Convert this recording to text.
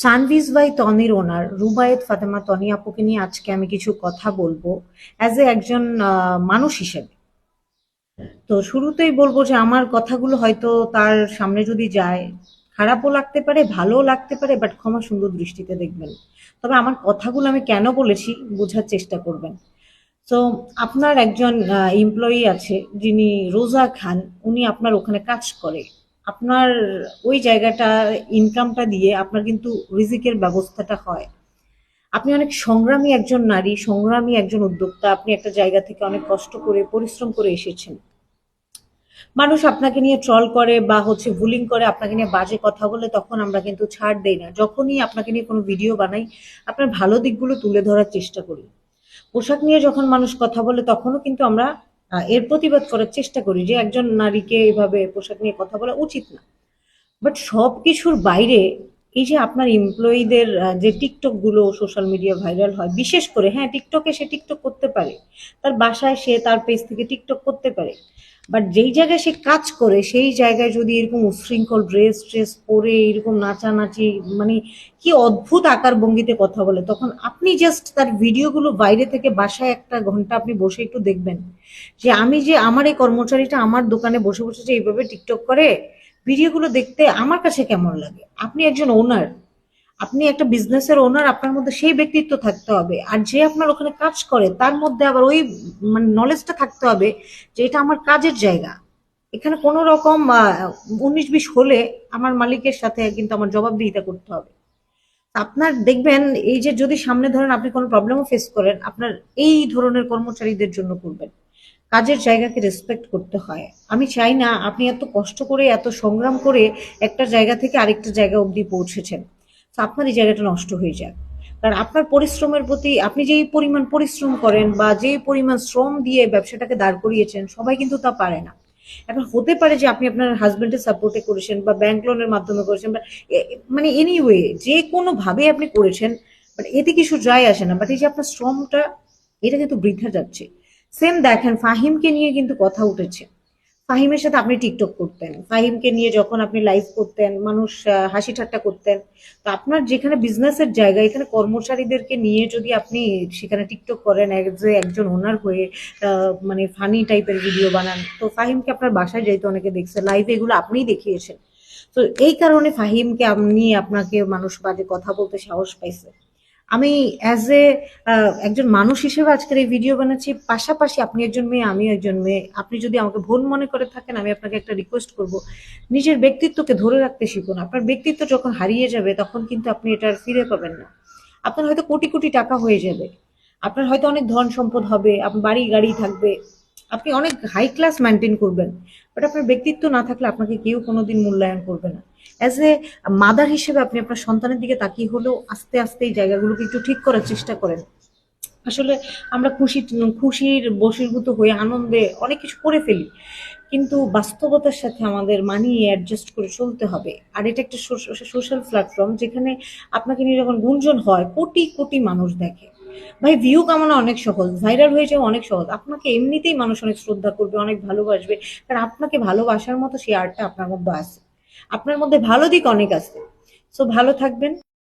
সানভিজ by তনির ওনার রুবায়েত ফাতেমা তনি আপুকে নিয়ে আজকে আমি কিছু কথা বলবো অ্যাজ এ একজন মানুষ হিসেবে। তো শুরুতেই বলবো যে আমার কথাগুলো হয়তো তার সামনে যদি যায়, খারাপও লাগতে পারে, ভালোও লাগতে পারে, বাট ক্ষমা সুন্দর দৃষ্টিতে দেখবেন। তবে আমার কথাগুলো আমি কেন বলেছি বোঝার চেষ্টা করবেন। তো আপনার একজন এমপ্লয়ি আছে যিনি রোজা খান, উনি আপনার ওখানে কাজ করে। আপনার ওই জায়গাটা ইনকামটা দিয়ে আপনার কিন্তু রিজিকের ব্যবস্থাটা হয়। আপনি অনেক সংগ্রামী একজন নারী, সংগ্রামী একজন উদ্যোক্তা। আপনি একটা জায়গা থেকে অনেক কষ্ট করে পরিশ্রম করে এসেছেন। মানুষ আপনাকে নিয়ে ট্রল করে বা বুলিং করে, আপনাকে নিয়ে বাজে কথা বলে, তখন আমরা কিন্তু ছাড় দেই না। যখনই আপনাকে নিয়ে কোনো ভিডিও বানাই, আপনার ভালো দিকগুলো তুলে ধরার চেষ্টা করি। পোশাক নিয়ে যখন মানুষ কথা বলে তখনও কিন্তু আমরা এর প্রতিবাদ করার চেষ্টা করি যে একজন নারীকে এভাবে পোশাক নিয়ে কথা বলা উচিত না। বাট সবকিছুর বাইরে এই যে আপনার এমপ্লয়ীদের যে টিকটক গুলো সোশ্যাল মিডিয়া ভাইরাল হয়, বিশেষ করে হ্যাঁ, টিকটকে সে টিকটক করতে পারে, তার বাসায় সে তার পেজ থেকে টিকটক করতে পারে। বাট যেই জায়গায় সে কাজ করে সেই জায়গায় যদি এরকম উচ্ছৃঙ্খল ড্রেস ট্রেস পরে এরকম নাচানাচি, মানে কি অদ্ভুত আকার ভঙ্গিতে কথা বলে, তখন আপনি জাস্ট তার ভিডিওগুলো বাইরে থেকে বাসায় একটা ঘন্টা আপনি বসে একটু দেখবেন যে আমি যে আমার এই কর্মচারীটা আমার দোকানে বসে বসে যে এইভাবে টিকটক করে, ভিডিওগুলো দেখতে আমার কাছে কেমন লাগে। আপনি একজন ওনার, আপনি একটা বিজনেসের ওনার, আপনার মধ্যে সেই ব্যক্তিত্ব থাকতে হবে। আর যে আপনার ওখানে কাজ করে তার মধ্যে আবার ওই মানে নলেজটা থাকতে হবে যে এটা আমার কাজের জায়গা। এখানে কোনো রকম 19-20 হলে আমার মালিকের সাথে কিন্তু আমার জবাবদিহিতা করতে হবে। আপনার দেখবেন এই যে যদি সামনে ধরেন আপনি কোনো প্রবলেমও ফেস করেন, আপনার এই ধরনের কর্মচারীদের জন্য করবেন। কাজের জায়গাকে রেসপেক্ট করতে হয়। আমি চাই না আপনি এত কষ্ট করে এত সংগ্রাম করে একটা জায়গা থেকে আরেকটা জায়গা অবধি পৌঁছেছেন, তো আপনার এই জায়গাটা নষ্ট হয়ে যাক। কারণ আপনার পরিশ্রমের প্রতি, আপনি যেই পরিমাণ পরিশ্রম করেন বা যেই পরিমাণ শ্রম দিয়ে ব্যবসাটাকে দাঁড় করিয়েছেন, সবাই কিন্তু তা পারে না। এখন হতে পারে যে আপনি আপনার হাজবেন্ডের সাপোর্টে করেছেন বা ব্যাংক লোনের মাধ্যমে করেছেন বা মানে এনিওয়ে যে কোনো ভাবে আপনি করেছেন, বাট এতে কিছু যায় আসে না। বাট এই যে আপনার শ্রমটা, এটা কিন্তু বৃথা যাচ্ছে। সেম দেখেন ফাহিমকে নিয়ে কিন্তু কথা উঠেছে। ফাহিমের সাথে আপনি টিকটক করতেন, ফাহিমকে নিয়ে যখন আপনি লাইভ করতেন মানুষ হাসি ঠাট্টা করতেন। তো আপনার যেখানে বিজনেসের জায়গা, এখানে কর্মচারীদেরকে নিয়ে যদি আপনি সেখানে টিকটক করেন যে একজন ওনার হয়ে, মানে ফানি টাইপের ভিডিও বানান, তো ফাহিমকে আপনার বাসায় যাইতে অনেকে দেখছে লাইভে, এগুলো আপনিই দেখিয়েছেন। তো এই কারণে ফাহিমকে আপনি, আপনাকে মানুষ বাজে কথা বলতে সাহস পাইছে। আমি অ্যাজ এ একজন মানুষ হিসেবে আজকের এই ভিডিও বানাচ্ছি। পাশাপাশি আপনি একজন মেয়ে, আমিও একজন মেয়ে। আপনি যদি আমাকে ভুল মনে করে থাকেন, আমি আপনাকে একটা রিকোয়েস্ট করব, নিজের ব্যক্তিত্বকে ধরে রাখতে শিখুন। আপনার ব্যক্তিত্ব যখন হারিয়ে যাবে তখন কিন্তু আপনি এটা আর ফিরে পাবেন না। আপনার হয়তো কোটি কোটি টাকা হয়ে যাবে, আপনার হয়তো অনেক ধন সম্পদ হবে, আপনার বাড়ি গাড়ি থাকবে, আপনি অনেক হাই ক্লাস মেনটেন করবেন, বাট আপনার ব্যক্তিত্ব না থাকলে আপনাকে কেউ কোনোদিন মূল্যায়ন করবে না। অ্যাজ এ মাদার হিসেবে আপনি আপনার সন্তানের দিকে তাকিয়ে হলেও আস্তে আস্তে এই জায়গাগুলোকে একটু ঠিক করার চেষ্টা করেন। আসলে আমরা খুশির বশীভূত হয়ে আনন্দে অনেক কিছু করে ফেলি, কিন্তু বাস্তবতার সাথে আমাদের মানিয়ে অ্যাডজাস্ট করে চলতে হবে। আর এটা একটা সোশ্যাল প্ল্যাটফর্ম, যেখানে আপনাকে নিয়ে যখন গুঞ্জন হয় কোটি কোটি মানুষ দেখে। ভাই, ভিউ কামানো অনেক সহজ, ভাইরাল হয়ে যাওয়া অনেক সহজ। আপনাকে এমনিতেই মানুষ অনেক শ্রদ্ধা করবে, অনেক ভালোবাসবে, কারণ আপনাকে ভালোবাসার মতো সেই আর্টটা আপনার মধ্যে আছে। আপনার মধ্যে ভালো দিক অনেক আছে। সো ভালো থাকবেন।